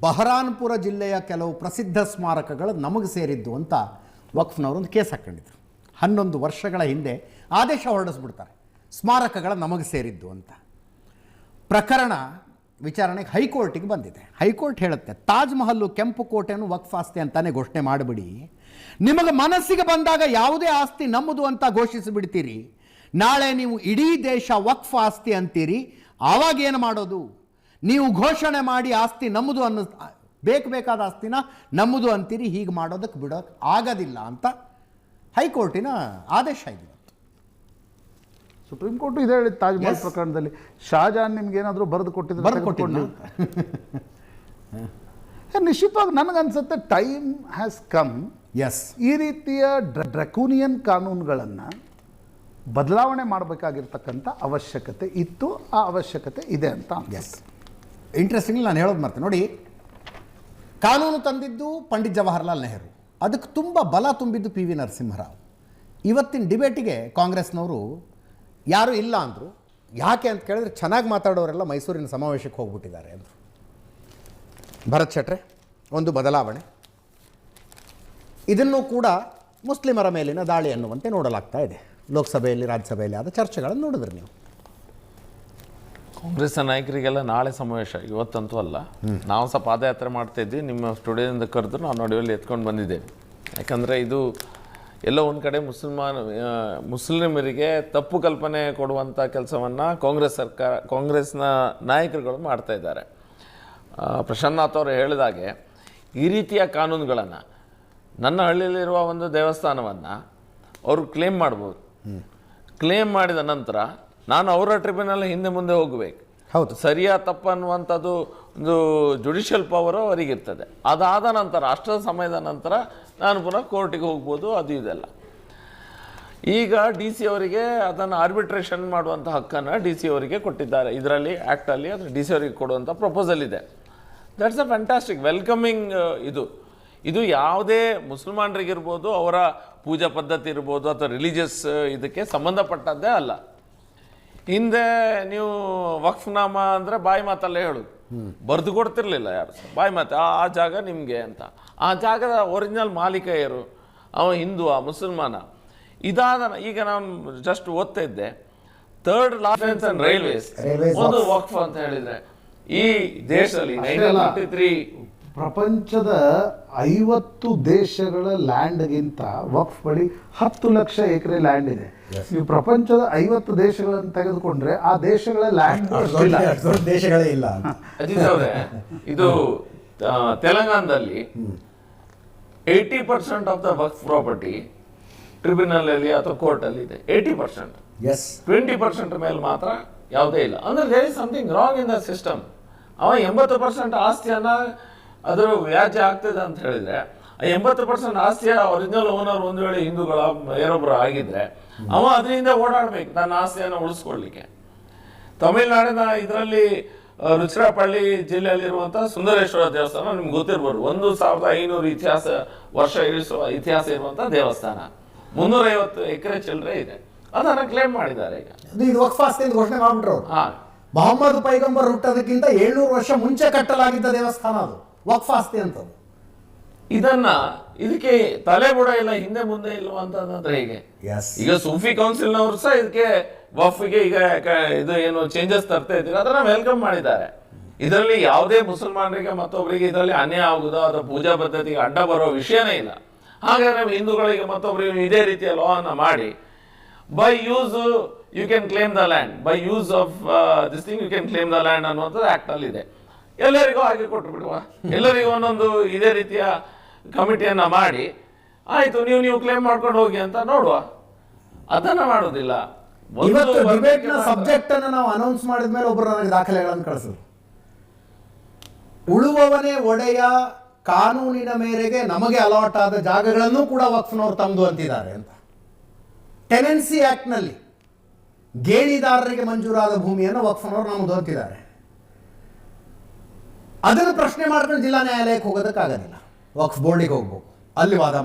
ಬಹರಾನ್ಪುರ ಜಿಲ್ಲೆಯ ಕೆಲವು ಪ್ರಸಿದ್ಧ ಸ್ಮಾರಕಗಳು ನಮಗೆ ಸೇರಿದ್ದು ಅಂತ ವಕ್ಫ್ನವರೊಂದು ಕೇಸ್ ಹಾಕ್ಕೊಂಡಿದ್ರು. 11 ವರ್ಷಗಳ ಹಿಂದೆ ಆದೇಶ ಹೊರಡಿಸ್ಬಿಡ್ತಾರೆ, ಸ್ಮಾರಕಗಳ ನಮಗೆ ಸೇರಿದ್ದು ಅಂತ. ಪ್ರಕರಣ ವಿಚಾರಣೆಗೆ ಹೈಕೋರ್ಟಿಗೆ ಬಂದಿದೆ. ಹೈಕೋರ್ಟ್ ಹೇಳುತ್ತೆ, ತಾಜ್ ಮಹಲ್ಲು ಕೆಂಪು ಕೋಟೆಯನ್ನು ವಕ್ಫ್ ಆಸ್ತಿ ಅಂತಾನೆ ಘೋಷಣೆ ಮಾಡಿಬಿಡಿ. ನಿಮಗೆ ಮನಸ್ಸಿಗೆ ಬಂದಾಗ ಯಾವುದೇ ಆಸ್ತಿ ನಮ್ಮದು ಅಂತ ಘೋಷಿಸಿಬಿಡ್ತೀರಿ. ನಾಳೆ ನೀವು ಇಡೀ ದೇಶ ವಕ್ಫ್ ಆಸ್ತಿ ಅಂತೀರಿ. ಆವಾಗ ಏನು ಮಾಡೋದು? ನೀವು ಘೋಷಣೆ ಮಾಡಿ ಆಸ್ತಿ ನಮ್ಮದು ಅನ್ನೋ ಬೇಕಾದ ಆಸ್ತಿನ ನಮ್ಮದು ಅಂತೀರಿ. ಹೀಗೆ ಮಾಡೋದಕ್ಕೆ ಬಿಡೋಕ್ಕೆ ಆಗೋದಿಲ್ಲ ಅಂತ ಹೈಕೋರ್ಟಿನ ಆದೇಶ ಇದೆ. ಸುಪ್ರೀಂ ಕೋರ್ಟ್ ಇದೆ ಹೇಳಿದ್ದು ತಾಜ್ ಮಹಲ್ ಪ್ರಕರಣದಲ್ಲಿ. ಶಹಜಹಾನ್ ನಿಮ್ಗೆ ಏನಾದರೂ ಬರೆದು ಕೊಟ್ಟಿದ್ದು ನಿಶ್ಚಿತವಾಗಿ ನನಗನ್ಸುತ್ತೆ ಟೈಮ್ ಹ್ಯಾಸ್ ಕಮ್. ಈ ರೀತಿಯ ಡ್ರಕೋನಿಯನ್ ಕಾನೂನುಗಳನ್ನು ಬದಲಾವಣೆ ಮಾಡಬೇಕಾಗಿರ್ತಕ್ಕಂಥ ಅವಶ್ಯಕತೆ ಇತ್ತು, ಆ ಅವಶ್ಯಕತೆ ಇದೆ ಅಂತ. ಇಂಟ್ರೆಸ್ಟಿಂಗ್ಲಿ ನಾನು ಹೇಳೋದು ಮರ್ತೆ ನೋಡಿ, ಕಾನೂನು ತಂದಿದ್ದು ಪಂಡಿತ್ ಜವಾಹರ್ಲಾಲ್ ನೆಹರು, ಅದಕ್ಕೆ ತುಂಬ ಬಲ ತುಂಬಿದ್ದು ಪಿ ವಿ ನರಸಿಂಹರಾವ್. ಇವತ್ತಿನ ಡಿಬೇಟಿಗೆ ಕಾಂಗ್ರೆಸ್ನವರು ಯಾರೂ ಇಲ್ಲ ಅಂದರು. ಯಾಕೆ ಅಂತ ಕೇಳಿದ್ರೆ, ಚೆನ್ನಾಗಿ ಮಾತಾಡೋರೆಲ್ಲ ಮೈಸೂರಿನ ಸಮಾವೇಶಕ್ಕೆ ಹೋಗ್ಬಿಟ್ಟಿದ್ದಾರೆ ಅಂದರು. ಭರತ್ ಶೆಟ್ರೆ, ಒಂದು ಬದಲಾವಣೆ. ಇದನ್ನು ಕೂಡ ಮುಸ್ಲಿಮರ ಮೇಲಿನ ದಾಳಿ ಅನ್ನುವಂತೆ ನೋಡಲಾಗ್ತಾ ಇದೆ. ಲೋಕಸಭೆಯಲ್ಲಿ ರಾಜ್ಯಸಭೆಯಲ್ಲಿ ಆದ ಚರ್ಚೆಗಳನ್ನು ನೋಡಿದ್ರಿ ನೀವು. ಕಾಂಗ್ರೆಸ್ನ ನಾಯಕರಿಗೆಲ್ಲ ನಾಳೆ ಸಮಾವೇಶ, ಇವತ್ತಂತೂ ಅಲ್ಲ. ನಾವು ಸಹ ಪಾದಯಾತ್ರೆ ಮಾಡ್ತಾಯಿದ್ವಿ, ನಿಮ್ಮ ಸ್ಟುಡಿಯೋದಿಂದ ಕರೆದು ನಾವು ನಡುವಲ್ಲಿ ಎತ್ಕೊಂಡು ಬಂದಿದ್ದೇವೆ. ಯಾಕಂದರೆ ಇದು ಎಲ್ಲೋ ಒಂದು ಕಡೆ ಮುಸ್ಲಿಮರಿಗೆ ತಪ್ಪು ಕಲ್ಪನೆ ಕೊಡುವಂಥ ಕೆಲಸವನ್ನು ಕಾಂಗ್ರೆಸ್ನ ನಾಯಕರುಗಳು ಮಾಡ್ತಾ ಇದ್ದಾರೆ. ಪ್ರಶಾಂತ್ ಅವರು ಹೇಳಿದಾಗೆ ಈ ರೀತಿಯ ಕಾನೂನುಗಳನ್ನು, ನನ್ನ ಹಳ್ಳಿಯಲ್ಲಿರುವ ಒಂದು ದೇವಸ್ಥಾನವನ್ನು ಅವರು ಕ್ಲೇಮ್ ಮಾಡ್ಬೋದು. ಕ್ಲೇಮ್ ಮಾಡಿದ ನಂತರ ನಾನು ಅವರ ಟ್ರಿಬ್ಯುನಲ್ ಹಿಂದೆ ಮುಂದೆ ಹೋಗಬೇಕು. ಹೌದು, ಸರಿಯಾ ತಪ್ಪು ಅನ್ನುವಂಥದ್ದು ಒಂದು ಜುಡಿಷಿಯಲ್ ಪವರು ಅವರಿಗಿರ್ತದೆ. ಅದಾದ ನಂತರ, ಅಷ್ಟರ ಸಮಯದ ನಂತರ ನಾನು ಪುನಃ ಕೋರ್ಟಿಗೆ ಹೋಗ್ಬೋದು. ಅದು ಇದೆಲ್ಲ ಈಗ ಡಿ ಸಿ ಅವರಿಗೆ ಅದನ್ನು ಆರ್ಬಿಟ್ರೇಷನ್ ಮಾಡುವಂಥ ಹಕ್ಕನ್ನು ಡಿ ಸಿ ಅವರಿಗೆ ಕೊಟ್ಟಿದ್ದಾರೆ. ಇದರಲ್ಲಿ ಆ್ಯಕ್ಟಲ್ಲಿ ಅದು ಡಿ ಸಿ ಅವರಿಗೆ ಕೊಡುವಂಥ ಪ್ರಪೋಸಲ್ ಇದೆ. That's a fantastic welcoming. ಇದು ಯಾವುದೇ ಮುಸಲ್ಮಾನರಿಗಿರ್ಬೋದು, ಅವರ ಪೂಜಾ ಪದ್ಧತಿ ಇರ್ಬೋದು, ಅಥವಾ ರಿಲಿಜಿಯಸ್ ಇದಕ್ಕೆ ಸಂಬಂಧಪಟ್ಟದ್ದೇ ಅಲ್ಲ. ಹಿಂದೆ ನೀವು ವಕ್ಫ್ನಾಮ ಅಂದರೆ ಬಾಯಿ ಮಾತಲ್ಲೇ ಹೇಳೋದು, ಬರೆದು ಕೊಡ್ತಿರ್ಲಿಲ್ಲ ಯಾರು ಸಹ. ಬಾಯಿ ಮಾತು, ಆ ಜಾಗ ನಿಮಗೆ ಅಂತ. ಆ ಜಾಗದ ಒರಿಜಿನಲ್ ಮಾಲೀಕ ಯಾರು? ಅವ ಹಿಂದೂ, ಮುಸಲ್ಮಾನ. ಇದಾದ ಈಗ ನಾನು ಜಸ್ಟ್ ಓದ್ತಾ ಇದ್ದೆ, ಥರ್ಡ್ ಲಾರ್ಜೆಸ್ಟ್ ಅಂಡ್ ರೈಲ್ವೇಸ್ ಒಂದು ವಕ್ಫ್ ಅಂತ ಹೇಳಿದ್ರೆ ಈ ದೇಶದಲ್ಲಿ 1953 ಪ್ರಪಂಚದ 50 ದೇಶಗಳ ಲ್ಯಾಂಡ್ಗಿಂತ ವಕ್ಫ್ ಬಳಿ 10 ಲಕ್ಷ ಎಕರೆ ಲ್ಯಾಂಡ್ ಇದೆ. ನೀವು ಪ್ರಪಂಚದ 50 ದೇಶಗಳನ್ನು ತೆಗೆದುಕೊಂಡ್ರೆ ಆ ದೇಶಗಳ ಲ್ಯಾಂಡ್ ದೇಶಗಳೇ ಇಲ್ಲ. ಇದು ತೆಲಂಗಾಣದಲ್ಲಿ 80% of the Waqf property tribunal ಅಲ್ಲಿ ಅಥವಾ ಕೋರ್ಟ್ ಅಲ್ಲಿ ಇದೆ. 80%. 20% ಮೇಲೆ ಮಾತ್ರ ಯಾವುದೇ ಇಲ್ಲ. ಅಂದ್ರೆ there is something wrong in the system. ಅವ 80% ಆಸ್ತಿಯನ್ನ ಅದರ ವ್ಯಾಜ್ಯ ಆಗ್ತದೆ ಅಂತ ಹೇಳಿದ್ರೆ, 80% ಆಸ್ತಿಯ ಒರಿಜಿನಲ್ ಓನರ್ ಒಂದು ವೇಳೆ ಹಿಂದೂಗಳ ಯಾರೊಬ್ಬರು ಆಗಿದ್ರೆ, ಅವ ಅದರಿಂದ ಓಡಾಡ್ಬೇಕು ನನ್ನ ಆಸ್ತಿಯನ್ನು ಉಳಿಸ್ಕೊಳ್ಲಿಕ್ಕೆ. ತಮಿಳುನಾಡಿನ ಇದರಲ್ಲಿ ರುಚಿರಾಪಳ್ಳಿ ಜಿಲ್ಲೆಯಲ್ಲಿರುವಂತಹ ಸುಂದರೇಶ್ವರ ದೇವಸ್ಥಾನ ನಿಮ್ಗೆ ಗೊತ್ತಿರ್ಬೋದು. 1500 ವರ್ಷ ಇತಿಹಾಸ ಇರುವಂತಹ ದೇವಸ್ಥಾನ, 350 ಎಕರೆ ಚಿಲ್ಲರೆ ಇದೆ. ಅದನ್ನ ಕ್ಲೇಮ್ ಮಾಡಿದ್ದಾರೆ. ಈಗ ವಕ್ಫ್ ಆಸ್ತಿ ಅಂತ ಘೋಷಣೆ ಮಾಡ್ಬಿಟ್ರು. ಮೊಹಮ್ಮದ್ ಪೈಗಂಬರ್ ಹುಟ್ಟೋದಕ್ಕಿಂತ 700 ವರ್ಷ ಮುಂಚೆ ಕಟ್ಟಲಾಗಿದ್ದ ದೇವಸ್ಥಾನ ಅದು ವಕ್ಫ್ ಆಸ್ತಿ ಅಂತ. ಇದಕ್ಕೆ ತಲೆ ಬುಡ ಇಲ್ಲ, ಹಿಂದೆ ಮುಂದೆ ಇಲ್ಲವಂತಂದ್ರೆ ಹೇಗೆ? ಈಗ ಸೂಫಿ ಕೌನ್ಸಿಲ್ನವರು ಸಹ ಇದಕ್ಕೆ ವಕ್ಫ್ಗೆ ಈಗ ಇದು ಏನು ಚೇಂಜಸ್ ತರ್ತಾ ಇದ್ದೀರಾ, ಅದನ್ನ ವೆಲ್ಕಮ್ ಮಾಡಿದ್ದಾರೆ. ಇದರಲ್ಲಿ ಯಾವುದೇ ಮುಸಲ್ಮಾನರಿಗೆ ಮತ್ತೊಬ್ಬರಿಗೆ ಇದರಲ್ಲಿ ಅನ್ಯಾಯ ಆಗುವುದೋ ಅಥವಾ ಪೂಜಾ ಪದ್ಧತಿಗೆ ಅಡ್ಡ ಬರೋ ವಿಷಯನೇ ಇಲ್ಲ. ಹಾಗಾದ್ರೆ ಹಿಂದೂಗಳಿಗೆ ಮತ್ತೊಬ್ಬರಿಗೆ ಇದೇ ರೀತಿಯ ಲಾ ಅನ್ನ ಮಾಡಿ, by use you can claim the land, by use of this thing you can claim the land ಅನ್ನುವಂಥದ್ದು ಆಕ್ಟ್ ಅಲ್ಲಿ ಇದೆ. ಎಲ್ಲರಿಗೂ ಹಾಗೆ ಕೊಟ್ಟು ಬಿಡುವ, ಎಲ್ಲರಿಗೂ ಒಂದೊಂದು ಇದೇ ರೀತಿಯ ಕಮಿಟಿಯನ್ನ ಮಾಡಿ, ಆಯ್ತು ನೀವು ಕ್ಲೇಮ್ ಮಾಡ್ಕೊಂಡು ಹೋಗಿ ಅಂತ ನೋಡುವ. ಅದನ್ನ ಮಾಡೋದಿಲ್ಲ. ಸಬ್ಜೆಕ್ಟ್ ಅನ್ನು ನಾವು ಅನೌನ್ಸ್ ಮಾಡಿದ್ಮೇಲೆ ಒಬ್ಬರು ನನಗೆ ದಾಖಲೆಗಳನ್ನು ಕಳಿಸಿದ್ರು. ಉಳುವವನೇ ಒಡೆಯ ಕಾನೂನಿನ ಮೇರೆಗೆ ನಮಗೆ ಅಲಾಟ್ ಆದ ಜಾಗಗಳನ್ನು ಕೂಡ ವಕ್ಫ್ನವರು ತಮ್ಮದು ಅಂತಿದ್ದಾರೆ ಅಂತ. ಟೆನೆನ್ಸಿ ಆಕ್ಟ್ ನಲ್ಲಿ ಗೇಣಿದಾರರಿಗೆ ಮಂಜೂರಾದ ಭೂಮಿಯನ್ನು ವಕ್ಫ್ನವರು ನಮ್ಮದು ಅಂತಿದ್ದಾರೆ. ಅದನ್ನು ಪ್ರಶ್ನೆ ಮಾಡ್ಕೊಂಡು ಜಿಲ್ಲಾ ನ್ಯಾಯಾಲಯಕ್ಕೆ ಹೋಗೋದಕ್ಕಾಗೋದಿಲ್ಲ, ವಕ್ಫ್ ಬೋರ್ಡಿಗೆ ಹೋಗ್ಬೇಕು, ಅಲ್ಲಿ ವಾದ